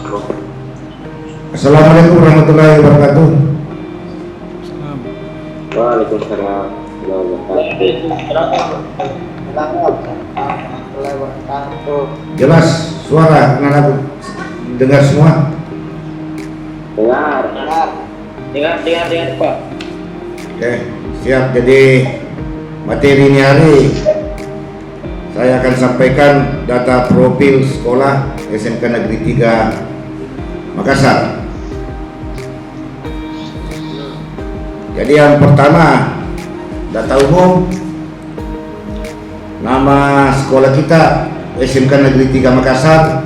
Assalamualaikum warahmatullahi wabarakatuh. Waalaikumsalam warahmatullahi wabarakatuh. Jelas suara anak-anak dengar semua? Dengar Pak. Oke, siap. Jadi materi ini hari saya akan sampaikan data profil sekolah SMK Negeri 3 Makassar. Jadi yang pertama, data umum. Nama sekolah kita SMK Negeri 3 Makassar.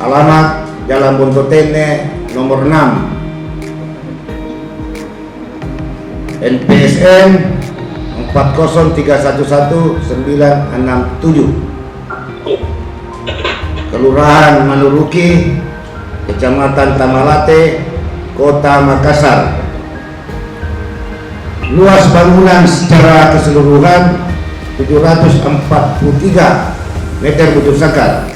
Alamat Jalan Bontotene nomor 6. NPSN 403119667. Kelurahan Manuruki, Kecamatan Tamalate, Kota Makassar. Luas bangunan secara keseluruhan 743 meter persegi.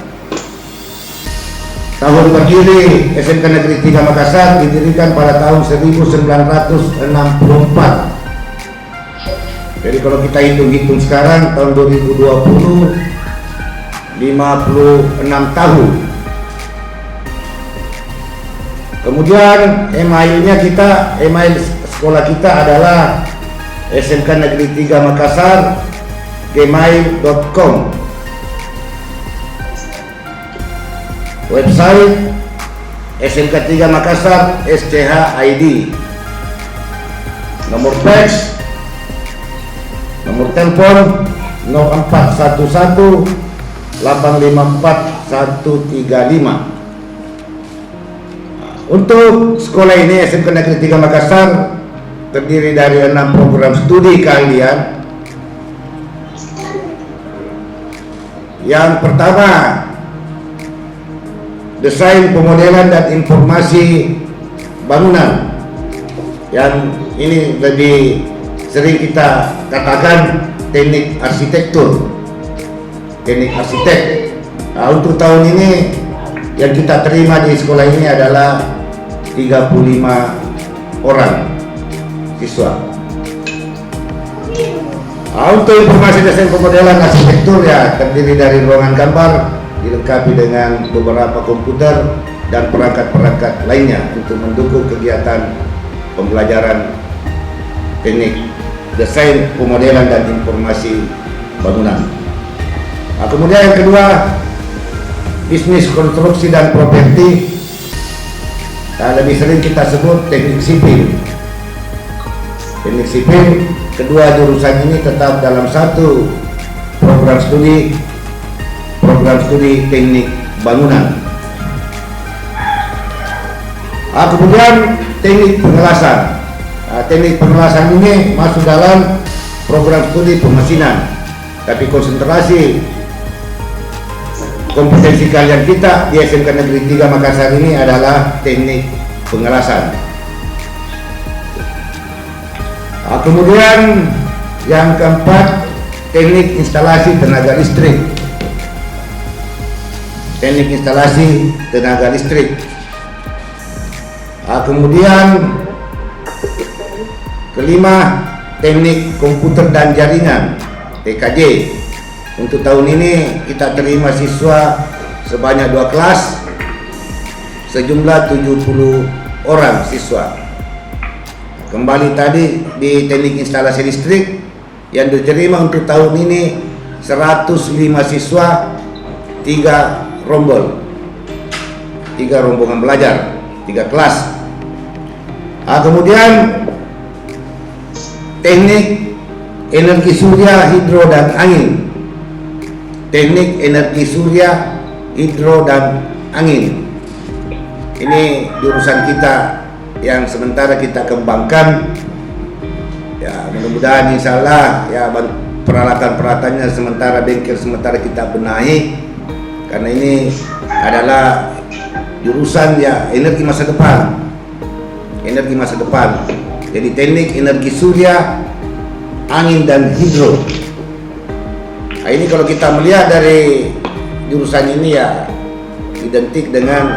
Tahun berdiri SMK Negeri 3 Makassar didirikan pada tahun 1964. Jadi kalau kita hitung-hitung sekarang tahun 2020 56 tahun. Kemudian emailnya email sekolah kita adalah SMK Negeri 3 Makassar gmail.com. Website SMK 3 Makassar SCH ID. Nomor fax, nomor telepon 0411 854 135. Untuk sekolah ini SMK Negeri 3 Makassar terdiri dari 6 program studi keahlian. Yang pertama, desain, pemodelan, dan informasi bangunan. Yang ini lebih sering kita katakan teknik arsitektur, teknik arsitek. Nah, untuk tahun ini yang kita terima di sekolah ini adalah 35 orang siswa. Nah, untuk informasi desain, pemodelan, arsitektur ya terdiri dari ruangan gambar dilengkapi dengan beberapa komputer dan perangkat-perangkat lainnya untuk mendukung kegiatan pembelajaran teknik desain, pemodelan, dan informasi bangunan. Nah, kemudian yang kedua, bisnis konstruksi dan properti. Nah, lebih sering kita sebut teknik sipil. Teknik sipil, kedua jurusan ini tetap dalam satu program studi teknik bangunan. Kemudian teknik pengelasan. Teknik pengelasan ini masuk dalam program studi pemesinan, tapi konsentrasi kompetensi kalian kita di SMK Negeri 3 Makassar ini adalah teknik pengelasan. Kemudian yang keempat, teknik instalasi tenaga listrik. Teknik instalasi tenaga listrik. Kemudian kelima, teknik komputer dan jaringan TKJ. Untuk tahun ini kita terima siswa sebanyak 2 kelas, sejumlah 70 orang siswa. Kembali tadi di teknik instalasi listrik yang diterima untuk tahun ini 105 siswa, 3 rombongan belajar, 3 kelas. Kemudian teknik energi surya, hidro, dan angin. Teknik energi surya, hidro, dan angin. Ini jurusan kita yang sementara kita kembangkan. Ya, mudah-mudahan insya Allah ya peralatan-peralatannya sementara bengkel sementara kita benahi, karena ini adalah jurusan ya energi masa depan. Energi masa depan. Jadi teknik energi surya, angin, dan hidro. Nah, ini kalau kita melihat dari jurusan ini ya identik dengan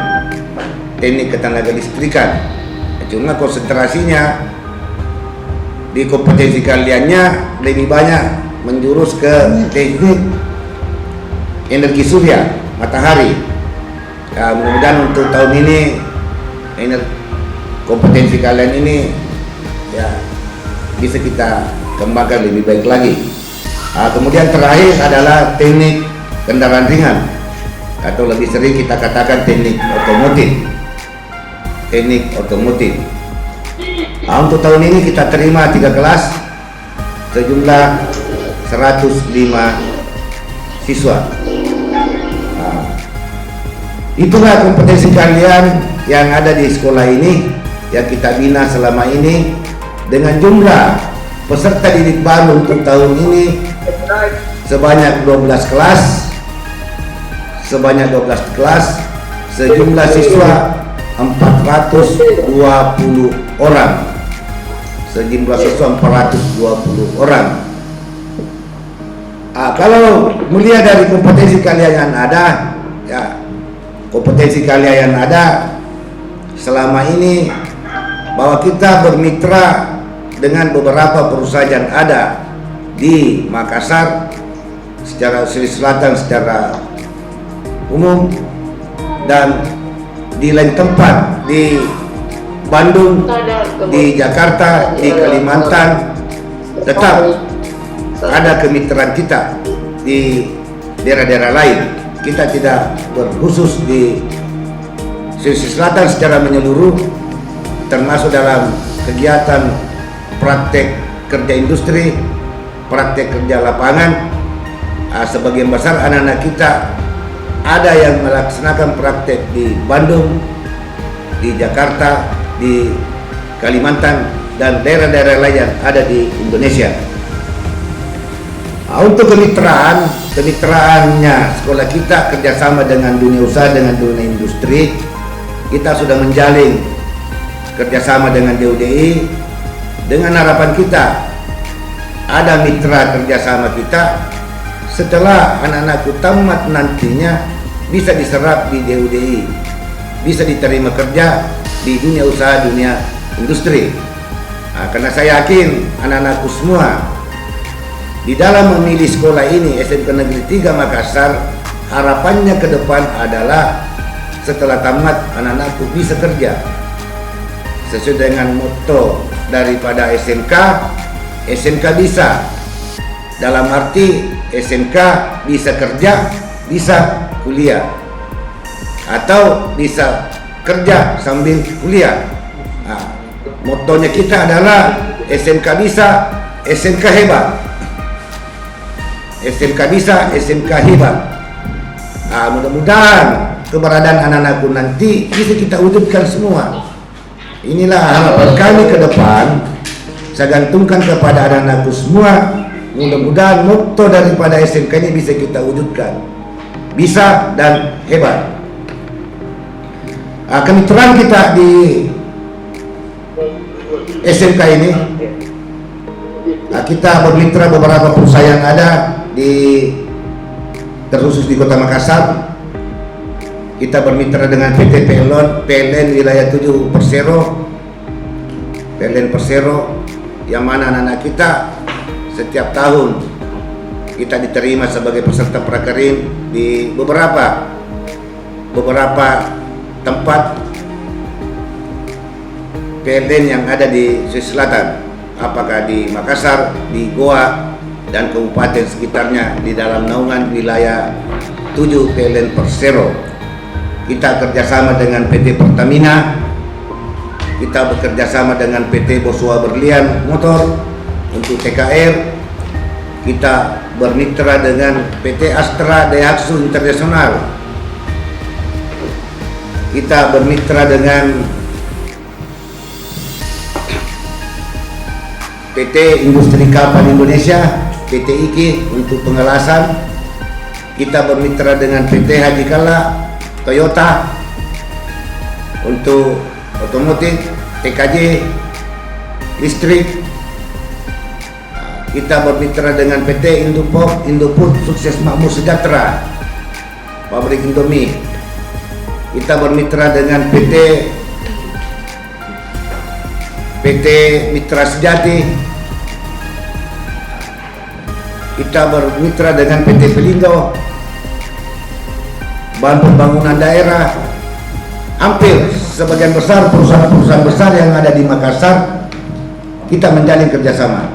teknik ketenaga listrikan. Cuma konsentrasinya di kompetensi kaliannya lebih banyak menjurus ke teknik energi surya, matahari. Ya, mudah-mudahan untuk tahun ini kompetensi kalian ini ya bisa kita kembangkan lebih baik lagi. Kemudian terakhir adalah teknik kendaraan ringan atau lebih sering kita katakan teknik otomotif. Teknik otomotif. Untuk tahun ini kita terima 3 kelas sejumlah 105 siswa. Itulah kompetensi kalian yang ada di sekolah ini yang kita bina selama ini dengan jumlah peserta didik baru untuk tahun ini sebanyak 12 kelas, sejumlah siswa 420 orang, kalau melihat dari kompetensi kalian yang ada, ya kompetensi kalian yang ada selama ini bahwa kita bermitra dengan beberapa perusahaan yang ada di Makassar secara Sulawesi Selatan secara umum dan di lain tempat di Bandung, di Jakarta, di Kalimantan, tetap ada kemitraan kita di daerah-daerah lain. Kita tidak berkhusus di Sulawesi Selatan secara menyeluruh, termasuk dalam kegiatan praktek kerja industri, praktek kerja lapangan. Sebagian besar anak-anak kita ada yang melaksanakan praktek di Bandung, di Jakarta, di Kalimantan, dan daerah-daerah lain yang ada di Indonesia. Untuk kemitraannya sekolah kita kerjasama dengan dunia usaha, dengan dunia industri. Kita sudah menjalin kerjasama dengan DUDI dengan harapan kita ada mitra kerjasama kita setelah anak-anakku tamat nantinya bisa diserap di DUDI, bisa diterima kerja di dunia usaha, dunia industri. Karena saya yakin anak-anakku semua di dalam memilih sekolah ini SMK Negeri 3 Makassar, harapannya ke depan adalah setelah tamat anak-anakku bisa kerja sesuai dengan motto daripada SMK. SMK bisa, dalam arti SMK bisa kerja, bisa kuliah, atau bisa kerja sambil kuliah. Mottonya kita adalah SMK bisa, SMK hebat. SMK bisa, SMK hebat. Mudah-mudahan keberadaan anak-anakku nanti bisa kita wujudkan semua. Inilah harapan kami ke depan. Saya gantungkan kepada anak-anakku semua. Mudah-mudahan motto daripada SMK ini bisa kita wujudkan. Bisa dan hebat. Kemitraan kita di SMK ini, kita bermitra beberapa perusahaan yang ada terkhusus di Kota Makassar. Kita bermitra dengan PT PLN Wilayah 7 Persero, PLN Persero, yang mana anak-anak kita setiap tahun kita diterima sebagai peserta prakerin di beberapa tempat PLN yang ada di Sulawesi Selatan, apakah di Makassar, di Goa, dan kabupaten sekitarnya di dalam naungan wilayah 7 PLN Persero. Kita kerjasama dengan PT Pertamina, kita bekerjasama dengan PT Boswa Berlian Motor untuk TKR, kita bermitra dengan PT Astra Daihatsu Internasional, kita bermitra dengan PT Industri Kapal Indonesia, PT IKI untuk pengelasan, kita bermitra dengan PT Haji Kala, Toyota untuk otomotif, TKJ, listrik. Kita bermitra dengan PT Indopop, Indofood, Sukses Makmur Sejahtera, pabrik Indomie. kita bermitra dengan PT Mitra Sejati, kita bermitra dengan PT Pelindo, bahan pembangunan daerah. Hampir sebagian besar perusahaan-perusahaan besar yang ada di Makassar kita menjalin kerjasama,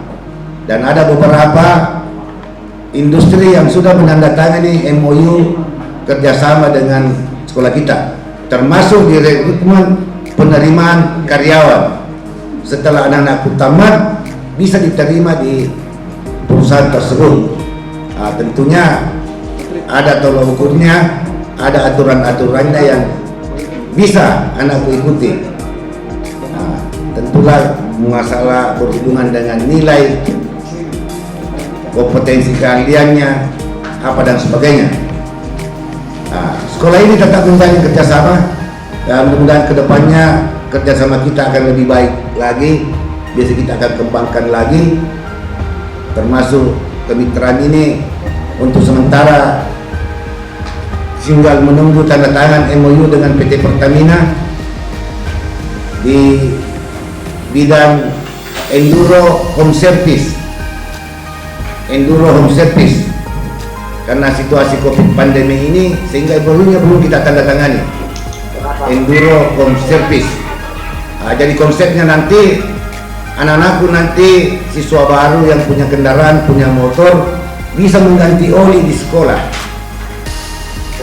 dan ada beberapa industri yang sudah menandatangani MOU kerjasama dengan sekolah kita, termasuk di rekrutmen penerimaan karyawan. Setelah anak-anakku tamat bisa diterima di perusahaan tersebut. Tentunya ada tolak ukurnya, ada aturan-aturannya yang bisa anakku ikuti. Tentulah masalah berhubungan dengan nilai, kompetensi keahliannya, apa dan sebagainya. Sekolah ini tetap menjalin kerjasama, dan mudah-mudahan kedepannya kerjasama kita akan lebih baik lagi. Biasa kita akan kembangkan lagi, termasuk kemitraan ini untuk sementara tinggal menunggu tanda tangan MOU dengan PT Pertamina di bidang Enduro Home Service. Karena situasi COVID pandemi ini, sehingga MOU-nya belum kita tanda tangani. Enduro Home Service. Jadi konsepnya nanti anak-anakku nanti siswa baru yang punya kendaraan, punya motor bisa mengganti oli di sekolah.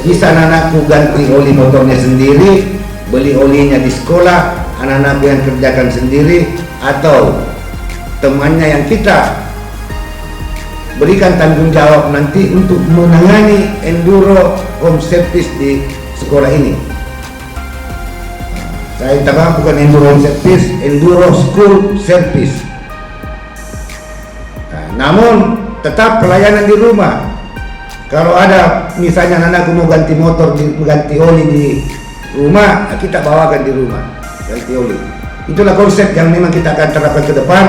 Bisa anak-anakku ganti oli motornya sendiri, beli olinya di sekolah, anak-anakku yang kerjakan sendiri, atau temannya yang kita berikan tanggung jawab nanti untuk menangani Enduro Home Service di sekolah ini. Saya tambah bukan Enduro Home Service, Enduro School Service. Namun tetap pelayanan di rumah. Kalau ada misalnya anakku mau ganti motor, ganti oli di rumah, kita bawakan di rumah, ganti oli. Itulah konsep yang memang kita akan terapkan ke depan,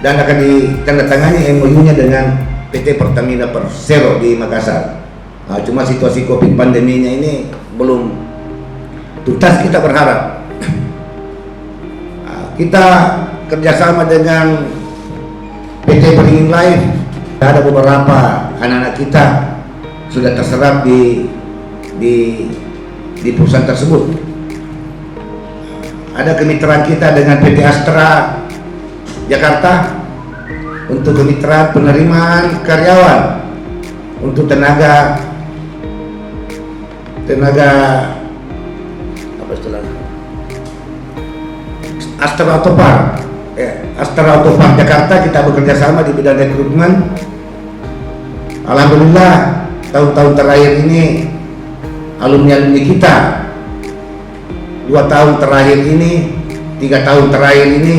dan akan ditandatangani MOU-nya dengan PT Pertamina Persero di Makassar. Cuma situasi COVID pandeminya ini belum tuntas, kita berharap. Kita kerjasama dengan PT Beringin Life. Ada beberapa anak-anak kita sudah terserap di perusahaan tersebut. Ada kemitraan kita dengan PT Astra Jakarta untuk kemitraan penerimaan karyawan untuk tenaga apa istilahnya, Astra Autopark Jakarta. Kita bekerja sama di bidang rekrutmen. Alhamdulillah tahun-tahun terakhir ini alumni kita 2 tahun terakhir ini, 3 tahun terakhir ini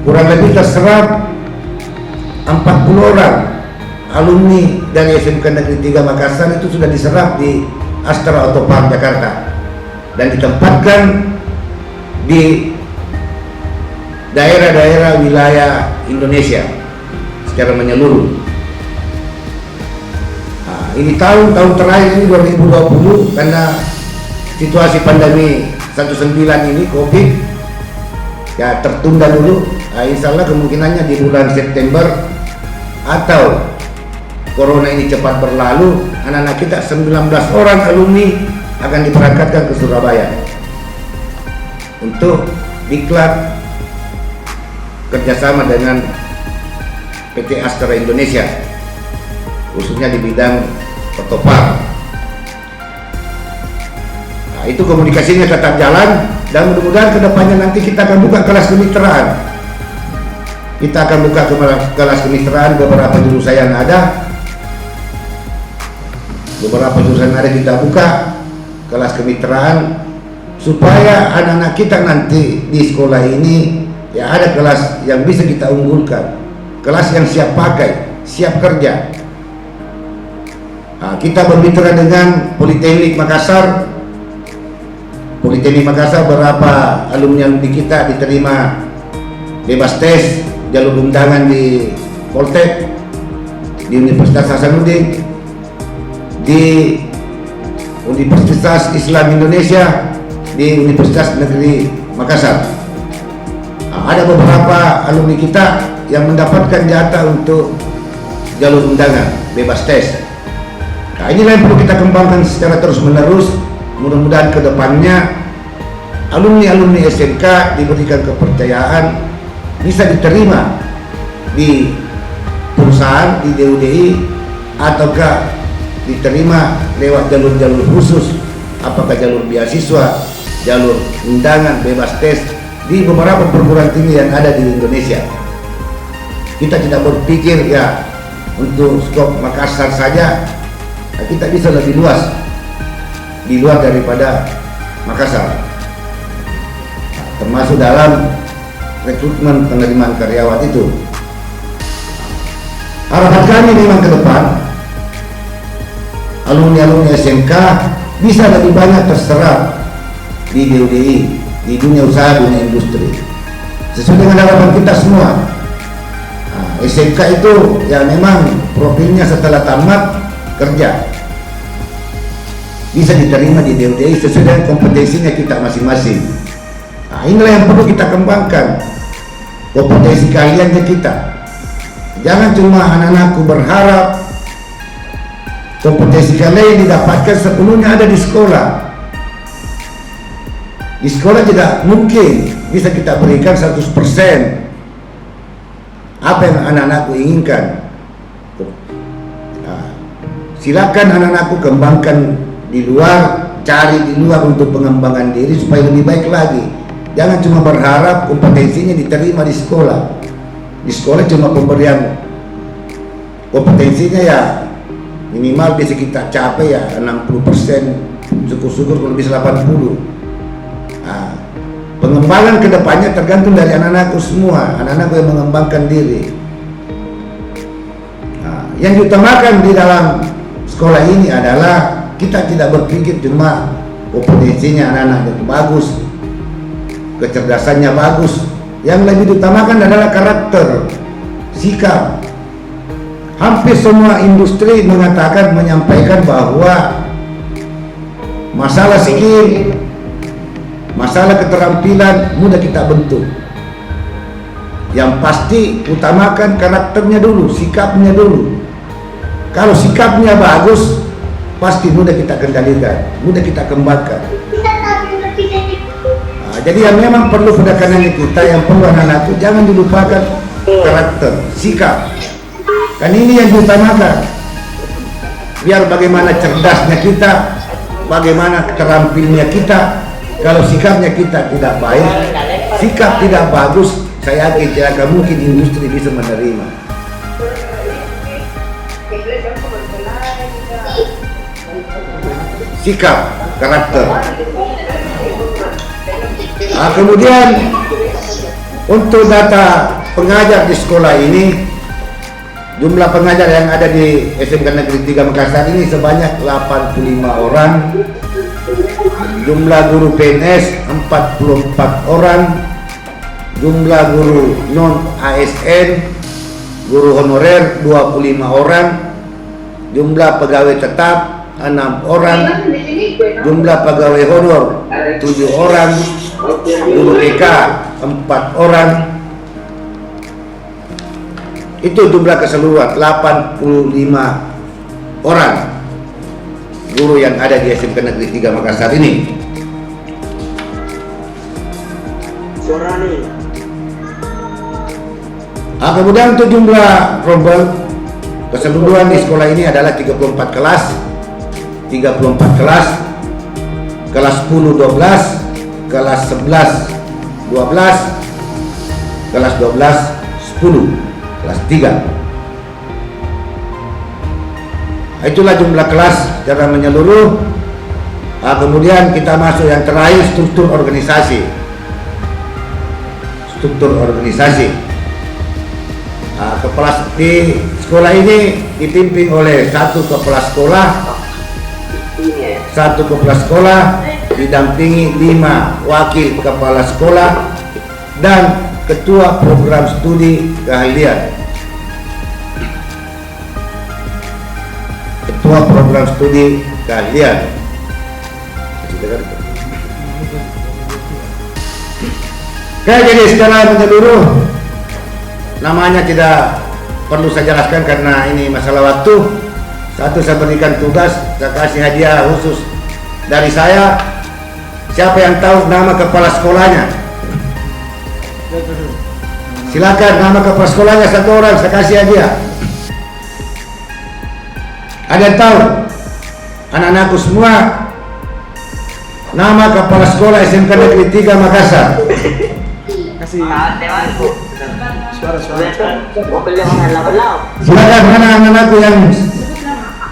kurang lebih terserap 40 orang alumni dari SMK Negeri 3 Makassar itu sudah diserap di Astra Autopark Jakarta dan ditempatkan di daerah-daerah wilayah Indonesia secara menyeluruh. Ini tahun terakhir ini 2020, karena situasi pandemi 19 ini COVID ya tertunda dulu. Insya Allah kemungkinannya di bulan September atau Corona ini cepat berlalu, anak-anak kita 19 orang alumni akan diberangkatkan ke Surabaya untuk diklat kerjasama dengan PT Astra Indonesia, khususnya di bidang otopar. Itu komunikasinya tetap jalan, dan mudah-mudahan kedepannya nanti kita akan buka kelas kemitraan. Kita akan buka kelas kemitraan beberapa jurusan yang ada. Kita buka kelas kemitraan supaya anak-anak kita nanti di sekolah ini ya ada kelas yang bisa kita unggulkan, kelas yang siap pakai, siap kerja. Kita bermitra dengan Politeknik Makassar. Berapa alumni kita diterima bebas tes jalur undangan di Poltek, di Universitas Hasanuddin, di Universitas Islam Indonesia di Universitas Negeri Makassar. Ada beberapa alumni kita yang mendapatkan jatah untuk jalur undangan bebas tes. Nah, inilah yang perlu kita kembangkan secara terus menerus. Mudah-mudahan ke depannya alumni-alumni SMK diberikan kepercayaan bisa diterima di perusahaan, di DUDI, ataukah diterima lewat jalur-jalur khusus, apakah jalur beasiswa, jalur undangan bebas tes di beberapa perguruan tinggi yang ada di Indonesia. Kita tidak berpikir ya untuk skop Makassar saja, kita bisa lebih luas di luar daripada Makassar, termasuk dalam rekrutmen penerimaan karyawan itu. Harapan kami memang ke depan alumni-alumni SMK bisa lebih banyak terserap di DUDI, di dunia usaha, dunia industri, sesuai dengan harapan kita semua. SMK itu ya memang profilnya setelah tamat kerja bisa diterima di DUDI sesuai dengan kompetensinya kita masing-masing. Inilah yang perlu kita kembangkan, kompetensi kalian ke kita. Jangan cuma anak-anakku berharap kompetensi kalian didapatkan sepenuhnya ada di sekolah. Di sekolah tidak mungkin bisa kita berikan 100% apa yang anak-anakku inginkan. Silakan anak-anakku kembangkan di luar, cari di luar untuk pengembangan diri supaya lebih baik lagi. Jangan cuma berharap kompetensinya diterima di sekolah. Di sekolah cuma pemberian kompetensinya ya minimal bisa kita capai ya 60%, syukur-syukur kalau bisa 80%. Pengembangan kedepannya tergantung dari anak-anakku semua, anak-anakku yang mengembangkan diri. Yang diutamakan di dalam sekolah ini adalah kita tidak berpikir cuma kompetensinya anak-anak itu bagus, kecerdasannya bagus. Yang lebih diutamakan adalah karakter, sikap. Hampir semua industri mengatakan, menyampaikan bahwa masalah skill, masalah keterampilan mudah kita bentuk. Yang pasti utamakan karakternya dulu, sikapnya dulu. Kalau sikapnya bagus, pasti mudah kita kendalikan, mudah kita kembangkan. Jadi yang memang perlu penekanannya kita, yang perlu anak-anak itu jangan dilupakan karakter, sikap. Kan ini yang diutamakan. Biar bagaimana cerdasnya kita, bagaimana terampilnya kita. Kalau sikapnya kita tidak baik, sikap tidak bagus, saya yakin tidak akan mungkin industri bisa menerima. Sikap, karakter. Kemudian untuk data pengajar di sekolah ini, jumlah pengajar yang ada di SMK Negeri 3 Makassar ini sebanyak 85 orang. Jumlah guru PNS 44 orang. Jumlah guru non ASN, guru honorer 25 orang. Jumlah pegawai tetap 6 orang. Jumlah pegawai honor 7 orang. Guru TK 4 orang. Itu jumlah keseluruhan 85 orang guru yang ada di SMK Negeri 3 Makassar ini. Kemudian untuk jumlah rombel keseluruhan di sekolah ini adalah 34 kelas. 34 kelas, kelas 10 12, kelas 11 12, kelas 12 10, kelas 3. Itulah jumlah kelas secara menyeluruh. Kemudian kita masuk yang terakhir, struktur organisasi. Struktur organisasi. Kepala di sekolah ini dipimpin oleh satu kepala sekolah. Satu kepala sekolah didampingi 5 wakil kepala sekolah dan ketua program studi keahlian. Ketua program studi keahlian. dengar. Oke, jadi secara menyeluruh namanya tidak perlu saya jelaskan karena ini masalah waktu. Satu, saya berikan tugas, saya kasih hadiah khusus dari saya. Siapa yang tahu nama kepala sekolahnya? Silakan, nama kepala sekolahnya satu orang, saya kasih hadiah. Ada yang tahu? Anak-anakku semua, nama kepala sekolah SMK Negeri 3 Makassar. Kasih suara-suara. Silakan, mana anak-anakku yang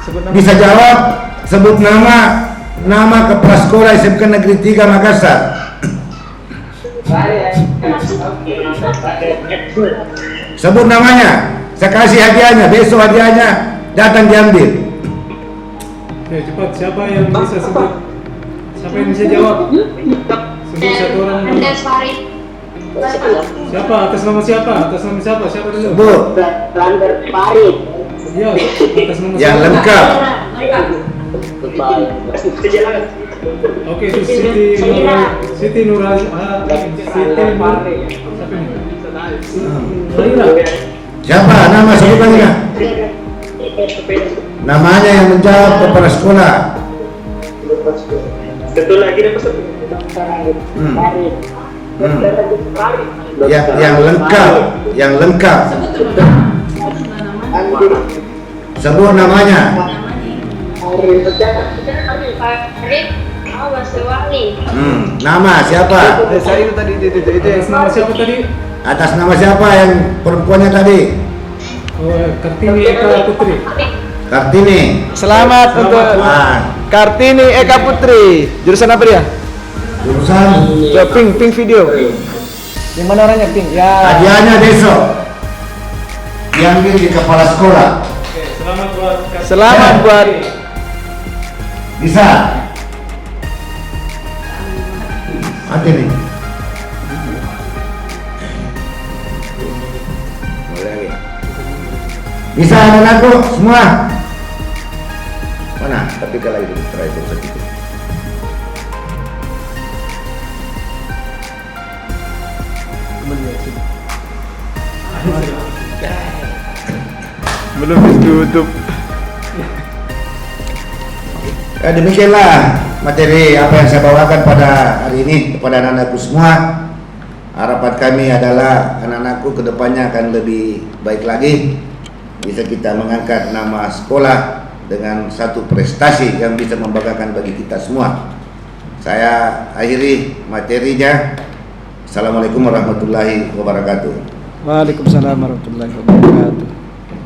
Sebut nama. bisa jawab, sebut nama kepala sekolah SMK Negeri 3 Makassar. Sebut namanya, saya kasih hadiahnya, besok hadiahnya datang diambil. Oke, cepat. Siapa yang bisa sebut? Siapa yang bisa jawab? Sebut satu orang dulu. Andes Farid. Siapa? Atas nama siapa? Atas nama siapa? Siapa dulu? Sebut Iya, atas nama yang siapa? lengkap. Oke, itu Siti Nur. Siapa ini? Zaira. Siapa? Nama sebutannya. Namanya yang menjawab kepala sekolah. Satu lagi nih pesan. Hmm. Yang lengkap, yang lengkap. Sebut namanya. Farid Awasewali. Nama siapa? Saya itu tadi itu atas nama siapa tadi? Atas nama siapa yang perempuannya tadi? Oh, Kartini Eka Putri. Kartini. Selamat untuk Ah, Kartini Eka Putri. Jurusan apa dia? jurusan Coba ping video. Yang mana orangnya ping? Ya. hadiahnya besok. Diambil di kepala sekolah. Oke, selamat buat Kartini. Selamat buat Bisa. Hati nih. Boleh lagi. Bisa anak-anakku semua. Mana? Tapi kalau itu terakhir sedikit. belum ditutup. Demikianlah materi apa yang saya bawakan pada hari ini kepada anak-anakku semua. Harapan kami adalah anak-anakku kedepannya akan lebih baik lagi. Bisa kita mengangkat nama sekolah dengan satu prestasi yang bisa membanggakan bagi kita semua. Saya akhiri materinya. Assalamualaikum warahmatullahi wabarakatuh. Waalaikumsalam warahmatullahi wabarakatuh.